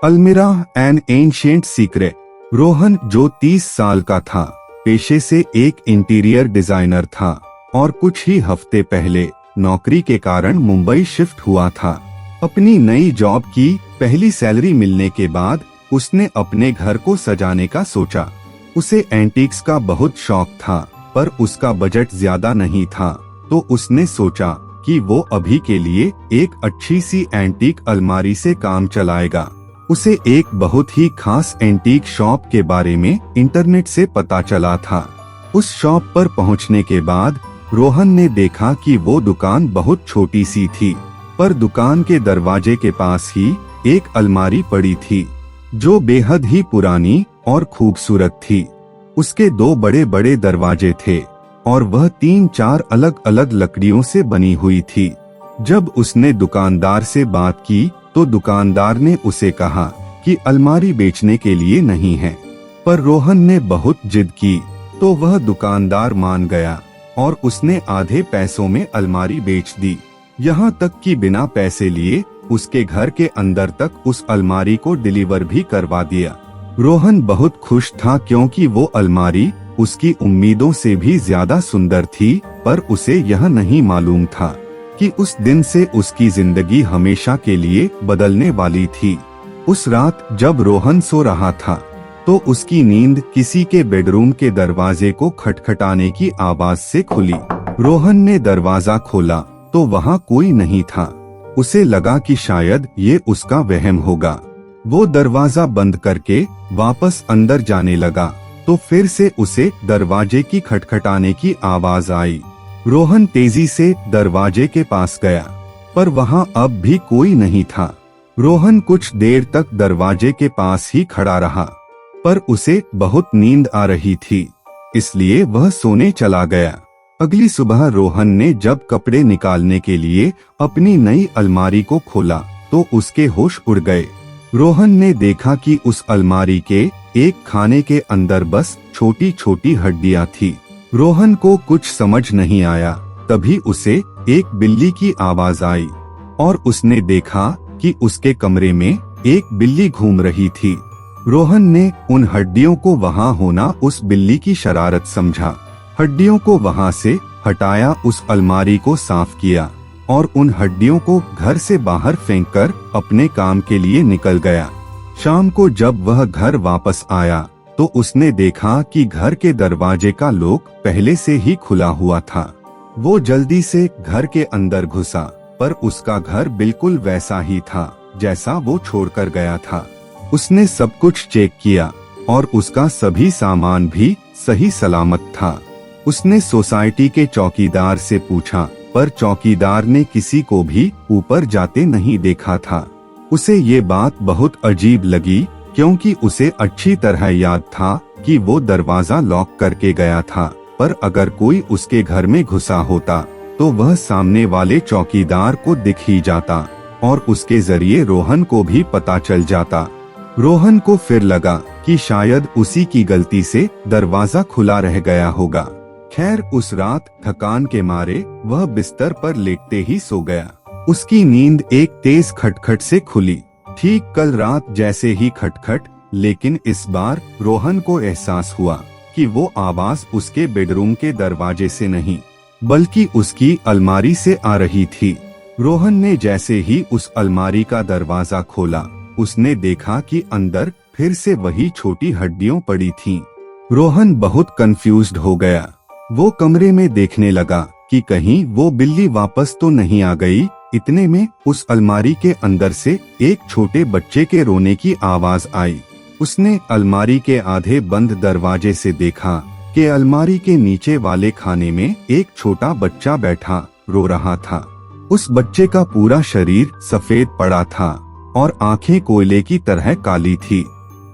अलमीरा N ancient secret. Rohan, जो 30 साल का था, पेशे से एक इंटीरियर डिजाइनर था और कुछ ही हफ्ते पहले नौकरी के कारण मुंबई शिफ्ट हुआ था। अपनी नई जॉब की पहली सैलरी मिलने के बाद उसने अपने घर को सजाने का सोचा। उसे एंटीक्स का बहुत शौक था, पर उसका बजट ज्यादा नहीं था, तो उसने सोचा कि वो अभी के लिए एक अच्छी सी एंटीक अलमारी से काम चलाएगा। उसे एक बहुत ही खास एंटीक शॉप के बारे में इंटरनेट से पता चला था। उस शॉप पर पहुंचने के बाद रोहन ने देखा कि वो दुकान बहुत छोटी सी थी, पर दुकान के दरवाजे के पास ही एक अलमारी पड़ी थी जो बेहद ही पुरानी और खूबसूरत थी। उसके 2 बड़े बड़े दरवाजे थे और वह 3-4 अलग अलग लकड़ियों से बनी हुई थी। जब उसने दुकानदार से बात की तो दुकानदार ने उसे कहा कि अलमारी बेचने के लिए नहीं है, पर रोहन ने बहुत जिद की तो वह दुकानदार मान गया और उसने आधे पैसों में अलमारी बेच दी। यहाँ तक कि बिना पैसे लिए उसके घर के अंदर तक उस अलमारी को डिलीवर भी करवा दिया। रोहन बहुत खुश था क्योंकि वो अलमारी उसकी उम्मीदों से भी ज्यादा सुंदर थी, पर उसे यह नहीं मालूम था कि उस दिन से उसकी जिंदगी हमेशा के लिए बदलने वाली थी। उस रात जब रोहन सो रहा था तो उसकी नींद किसी के बेडरूम के दरवाजे को खटखटाने की आवाज से खुली। रोहन ने दरवाजा खोला तो वहाँ कोई नहीं था। उसे लगा कि शायद ये उसका वहम होगा। वो दरवाजा बंद करके वापस अंदर जाने लगा तो फिर से उसे दरवाजे की खटखटाने की आवाज आई। रोहन तेजी से दरवाजे के पास गया, पर वहाँ अब भी कोई नहीं था। रोहन कुछ देर तक दरवाजे के पास ही खड़ा रहा, पर उसे बहुत नींद आ रही थी, इसलिए वह सोने चला गया। अगली सुबह रोहन ने जब कपड़े निकालने के लिए अपनी नई अलमारी को खोला तो उसके होश उड़ गए। रोहन ने देखा कि उस अलमारी के एक खाने के अंदर बस छोटी छोटी हड्डियां थी। रोहन को कुछ समझ नहीं आया। तभी उसे एक बिल्ली की आवाज आई और उसने देखा कि उसके कमरे में एक बिल्ली घूम रही थी। रोहन ने उन हड्डियों को वहां होना उस बिल्ली की शरारत समझा। हड्डियों को वहां से हटाया, उस अलमारी को साफ किया और उन हड्डियों को घर से बाहर फेंककर अपने काम के लिए निकल गया। शाम को जब वह घर वापस आया तो उसने देखा कि घर के दरवाजे का लॉक पहले से ही खुला हुआ था। वो जल्दी से घर के अंदर घुसा, पर उसका घर बिल्कुल वैसा ही था जैसा वो छोड़कर गया था। उसने सब कुछ चेक किया और उसका सभी सामान भी सही सलामत था। उसने सोसाइटी के चौकीदार से पूछा, पर चौकीदार ने किसी को भी ऊपर जाते नहीं देखा था। उसे ये बात बहुत अजीब लगी क्योंकि उसे अच्छी तरह याद था कि वो दरवाजा लॉक करके गया था, पर अगर कोई उसके घर में घुसा होता तो वह सामने वाले चौकीदार को दिख ही जाता और उसके जरिए रोहन को भी पता चल जाता। रोहन को फिर लगा कि शायद उसी की गलती से दरवाजा खुला रह गया होगा। खैर, उस रात थकान के मारे वह बिस्तर पर लेटते ही सो गया। उसकी नींद एक तेज खटखट से खुली, ठीक कल रात जैसे ही खटखट, लेकिन इस बार रोहन को एहसास हुआ कि वो आवाज उसके बेडरूम के दरवाजे से नहीं बल्कि उसकी अलमारी से आ रही थी। रोहन ने जैसे ही उस अलमारी का दरवाजा खोला, उसने देखा कि अंदर फिर से वही छोटी हड्डियां पड़ी थीं। रोहन बहुत कंफ्यूज्ड हो गया। वो कमरे में देखने लगा कि कहीं वो बिल्ली वापस तो नहीं आ गई। इतने में उस अलमारी के अंदर से एक छोटे बच्चे के रोने की आवाज आई। उसने अलमारी के आधे बंद दरवाजे से देखा कि अलमारी के नीचे वाले खाने में एक छोटा बच्चा बैठा रो रहा था। उस बच्चे का पूरा शरीर सफेद पड़ा था और आंखें कोयले की तरह काली थी।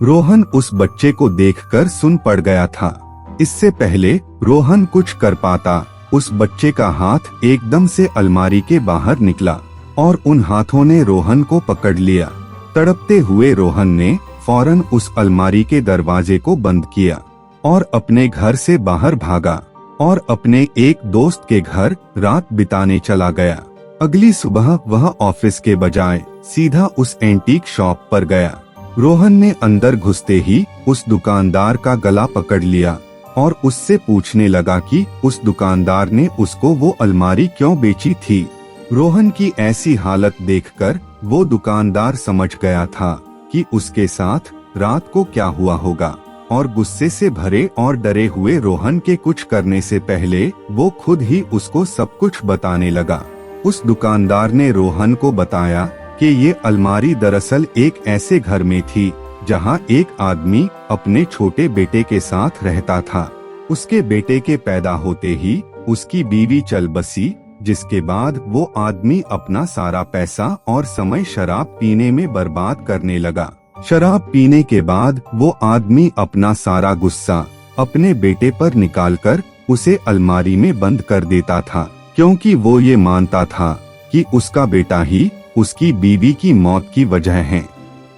रोहन उस बच्चे को देखकर सुन पड़ गया था। इससे पहले रोहन कुछ कर पाता, उस बच्चे का हाथ एकदम से अलमारी के बाहर निकला और उन हाथों ने रोहन को पकड़ लिया। तड़पते हुए रोहन ने फौरन उस अलमारी के दरवाजे को बंद किया और अपने घर से बाहर भागा और अपने एक दोस्त के घर रात बिताने चला गया। अगली सुबह वह ऑफिस के बजाय सीधा उस एंटीक शॉप पर गया। रोहन ने अंदर घुसते ही उस दुकानदार का गला पकड़ लिया और उससे पूछने लगा कि उस दुकानदार ने उसको वो अलमारी क्यों बेची थी। रोहन की ऐसी हालत देखकर वो दुकानदार समझ गया था कि उसके साथ रात को क्या हुआ होगा और गुस्से से भरे और डरे हुए रोहन के कुछ करने से पहले वो खुद ही उसको सब कुछ बताने लगा। उस दुकानदार ने रोहन को बताया कि ये अलमारी दरअसल एक ऐसे घर में थी जहां एक आदमी अपने छोटे बेटे के साथ रहता था। उसके बेटे के पैदा होते ही उसकी बीवी चल बसी, जिसके बाद वो आदमी अपना सारा पैसा और समय शराब पीने में बर्बाद करने लगा। शराब पीने के बाद वो आदमी अपना सारा गुस्सा अपने बेटे पर निकालकर उसे अलमारी में बंद कर देता था, क्योंकि वो ये मानता था कि उसका बेटा ही उसकी बीवी की मौत की वजह है।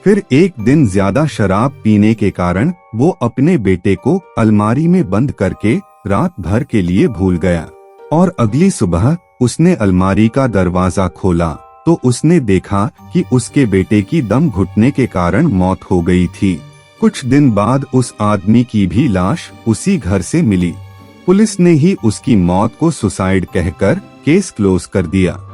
फिर एक दिन ज्यादा शराब पीने के कारण वो अपने बेटे को अलमारी में बंद करके रात भर के लिए भूल गया और अगली सुबह उसने अलमारी का दरवाजा खोला तो उसने देखा कि उसके बेटे की दम घुटने के कारण मौत हो गई थी। कुछ दिन बाद उस आदमी की भी लाश उसी घर से मिली। पुलिस ने ही उसकी मौत को सुसाइड कहकर केस क्लोज कर दिया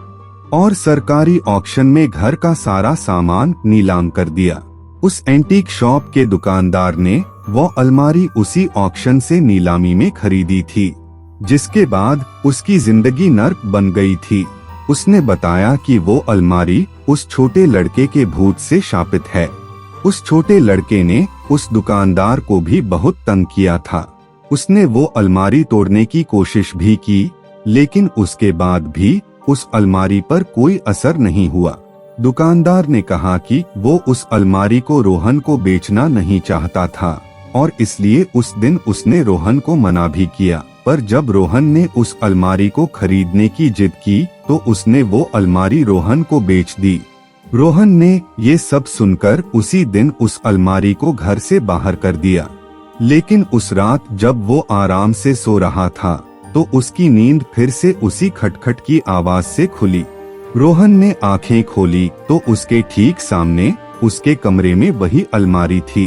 और सरकारी ऑक्शन में घर का सारा सामान नीलाम कर दिया। उस एंटीक शॉप के दुकानदार ने वो अलमारी उसी ऑक्शन से नीलामी में खरीदी थी, जिसके बाद उसकी जिंदगी नर्क बन गई थी। उसने बताया कि वो अलमारी उस छोटे लड़के के भूत से शापित है। उस छोटे लड़के ने उस दुकानदार को भी बहुत तंग किया था। उसने वो अलमारी तोड़ने की कोशिश भी की, लेकिन उसके बाद भी उस अलमारी पर कोई असर नहीं हुआ। दुकानदार ने कहा कि वो उस अलमारी को रोहन को बेचना नहीं चाहता था और इसलिए उस दिन उसने रोहन को मना भी किया, पर जब रोहन ने उस अलमारी को खरीदने की जिद की तो उसने वो अलमारी रोहन को बेच दी। रोहन ने ये सब सुनकर उसी दिन उस अलमारी को घर से बाहर कर दिया, लेकिन उस रात जब वो आराम से सो रहा था तो उसकी नींद फिर से उसी खटखट की आवाज से खुली। रोहन ने आंखें खोली तो उसके ठीक सामने उसके कमरे में वही अलमारी थी।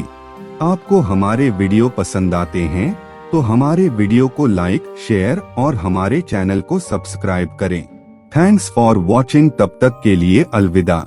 आपको हमारे वीडियो पसंद आते हैं तो हमारे वीडियो को लाइक, शेयर और हमारे चैनल को सब्सक्राइब करें। Thanks for watching. तब तक के लिए अलविदा।